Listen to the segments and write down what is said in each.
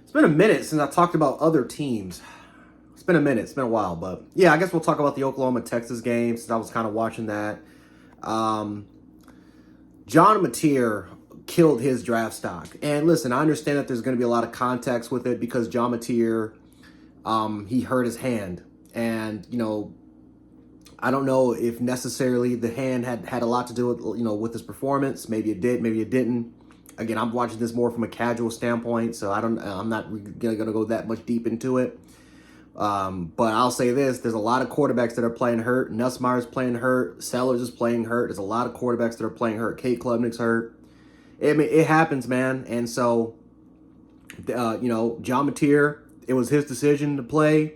It's been a minute since I talked about other teams. It's been a minute. It's been a while, but yeah, I guess we'll talk about the Oklahoma-Texas game since I was kind of watching that. Um, John Mateer killed his draft stock. And listen, I understand that there's going to be a lot of context with it because John Mateer, he hurt his hand. And, I don't know if necessarily the hand had a lot to do with, with his performance. Maybe it did, maybe it didn't. Again, I'm watching this more from a casual standpoint, so I'm not going to go that much deep into it. But I'll say this, there's a lot of quarterbacks that are playing hurt. Nussmeier's playing hurt. Sellers is playing hurt. There's a lot of quarterbacks that are playing hurt. Kate Klubnik's hurt. I mean, it happens, man. And so, John Mateer, it was his decision to play.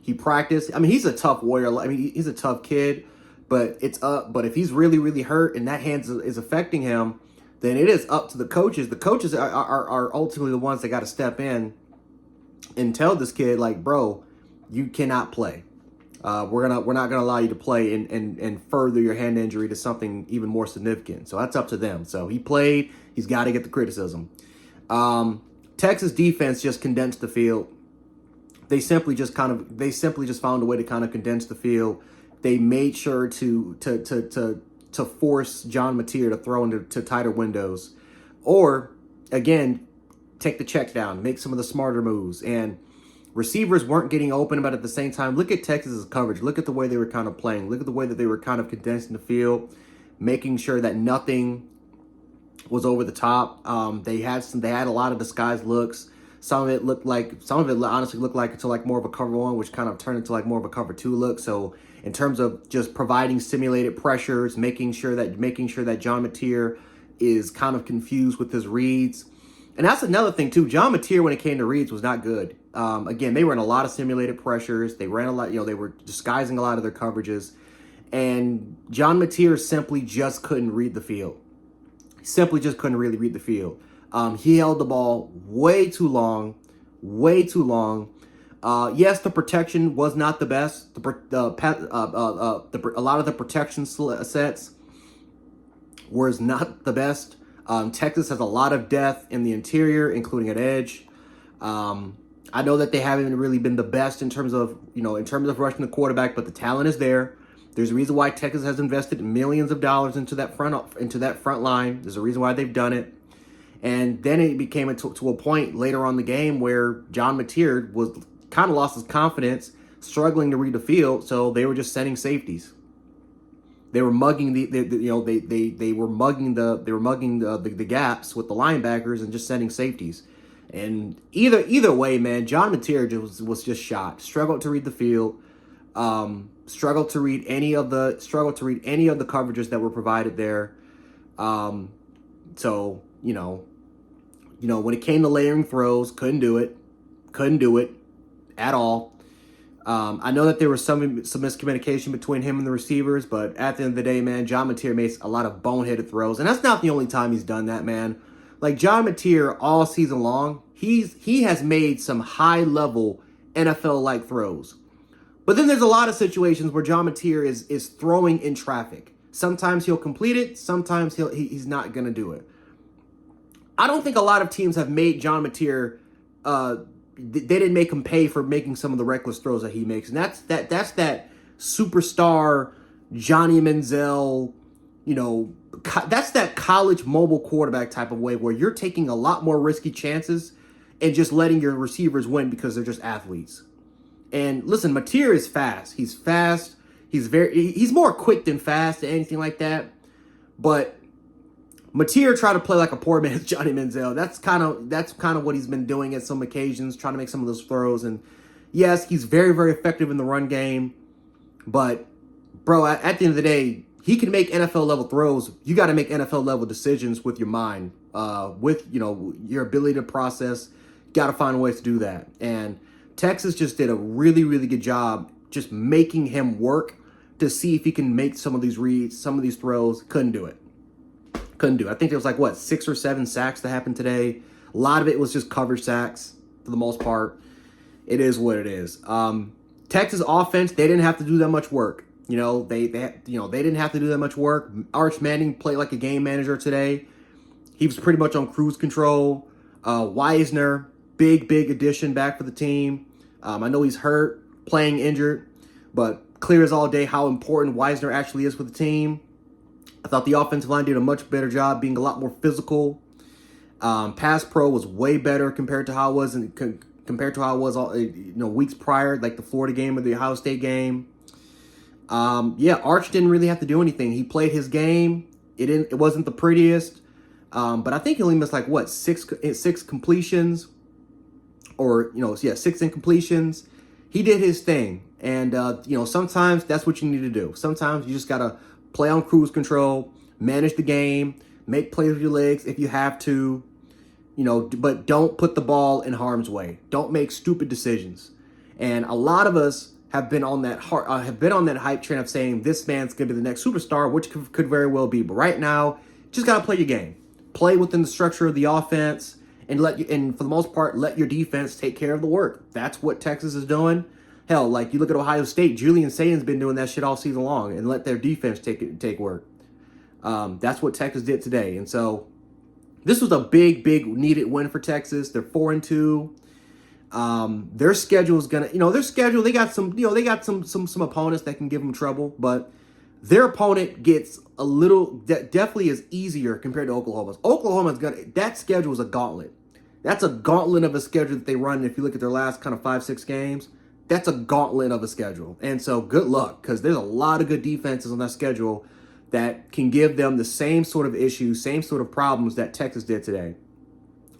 He practiced. I mean, he's a tough warrior. I mean, he's a tough kid, but but if he's really, really hurt and that hand is affecting him, then it is up to the coaches. The coaches are ultimately the ones that got to step in and tell this kid, like, bro, you cannot play. We're not gonna allow you to play and further your hand injury to something even more significant. So that's up to them. So he played. He's got to get the criticism. Texas defense just condensed the field. They simply just found a way to kind of condense the field. They made sure to force John Mateer to throw into tighter windows, or again, take the check down, make some of the smarter moves. And receivers weren't getting open, but at the same time, look at Texas's coverage. Look at the way they were kind of playing. Look at the way that they were kind of condensing the field, making sure that nothing was over the top. They had a lot of disguised looks. Some of it honestly looked like into like more of a cover one, which kind of turned into like more of a cover two look. So in terms of just providing simulated pressures, making sure that John Mateer is kind of confused with his reads. And that's another thing too. John Mateer, when it came to reads, was not good. Again, they were in a lot of simulated pressures. They ran a lot, they were disguising a lot of their coverages. And John Mateer simply just couldn't read the field. Simply just couldn't really read the field. He held the ball way too long. Yes, the protection was not the best. A lot of the protection sets was not the best. Texas has a lot of depth in the interior, including at edge. I know that they haven't really been the best in terms of rushing the quarterback, but the talent is there. There's a reason why Texas has invested millions of dollars into that front line. There's a reason why they've done it. And then it became to a point later on in the game where John Mateer was kind of lost his confidence, struggling to read the field. So they were just setting safeties. They were mugging they were mugging the gaps with the linebackers and just setting safeties. And either way, man, John Mateer was just shot. Struggled to read the field. Struggled to read any of the coverages that were provided there. So when it came to layering throws, couldn't do it at all. I know that there was some miscommunication between him and the receivers, but at the end of the day, man, John Mateer makes a lot of boneheaded throws, and that's not the only time he's done that, man. Like John Mateer, all season long, he has made some high level NFL-like throws, but then there's a lot of situations where John Mateer is throwing in traffic. Sometimes he'll complete it, sometimes he's not gonna do it. I don't think a lot of teams have made John Mateer. They didn't make him pay for making some of the reckless throws that he makes, and that's that superstar Johnny Manziel. That's that college mobile quarterback type of way where you're taking a lot more risky chances and just letting your receivers win because they're just athletes. And listen, Mateer is fast. He's fast. He's more quick than fast than anything like that. But Mateer tried to play like a poor man's Johnny Manziel. That's kind of what he's been doing at some occasions, trying to make some of those throws. And yes, he's very, very effective in the run game. But bro, at the end of the day, he can make NFL level throws. You got to make NFL level decisions with your mind, with your ability to process. Got to find ways to do that. And Texas just did a really, really good job just making him work to see if he can make some of these reads, some of these throws. Couldn't do it. I think there was 6 or 7 sacks that happened today. A lot of it was just coverage sacks for the most part. It is what it is. Texas offense, they didn't have to do that much work. They didn't have to do that much work. Arch Manning played like a game manager today. He was pretty much on cruise control. Wisner, big addition back for the team. I know he's hurt, playing injured, but clear as all day how important Wisner actually is for the team. I thought the offensive line did a much better job being a lot more physical. Pass pro was way better compared to how it was weeks prior, like the Florida game or the Ohio State game. Arch didn't really have to do anything. He played his game. It wasn't the prettiest, but I think he only missed like six completions, or 6 incompletions. He did his thing, and sometimes that's what you need to do. Sometimes you just gotta play on cruise control, manage the game, make plays with your legs if you have to, but don't put the ball in harm's way. Don't make stupid decisions. And a lot of us have been on that hype train of saying this man's gonna be the next superstar, which could very well be. But right now, just gotta play your game, play within the structure of the offense, and for the most part, let your defense take care of the work. That's what Texas is doing. Hell, like you look at Ohio State, Julian Satan's been doing that shit all season long and let their defense take work. That's what Texas did today. And so this was a big needed win for Texas. They're 4-2. Their schedule is gonna, they got some opponents that can give them trouble, but their opponent gets definitely is easier compared to Oklahoma's. That schedule is a gauntlet. That's a gauntlet of a schedule that they run. If you look at their last kind of 5-6 games, that's a gauntlet of a schedule. And so good luck, because there's a lot of good defenses on that schedule that can give them the same sort of issues, same sort of problems that Texas did today.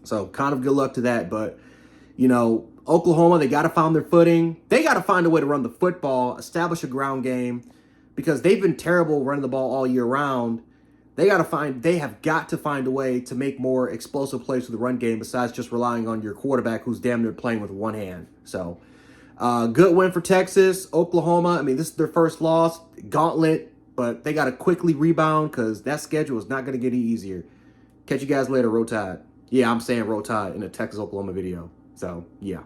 So kind of good luck to that. But, Oklahoma, they got to find their footing. They got to find a way to run the football, establish a ground game, because they've been terrible running the ball all year round. They have got to find a way to make more explosive plays with the run game besides just relying on your quarterback who's damn near playing with one hand. So, good win for Texas. Oklahoma, this is their first loss. Gauntlet, but they got to quickly rebound because that schedule is not going to get any easier. Catch you guys later, Roll Tide. Yeah, I'm saying Roll Tide in a Texas-Oklahoma video. So, yeah.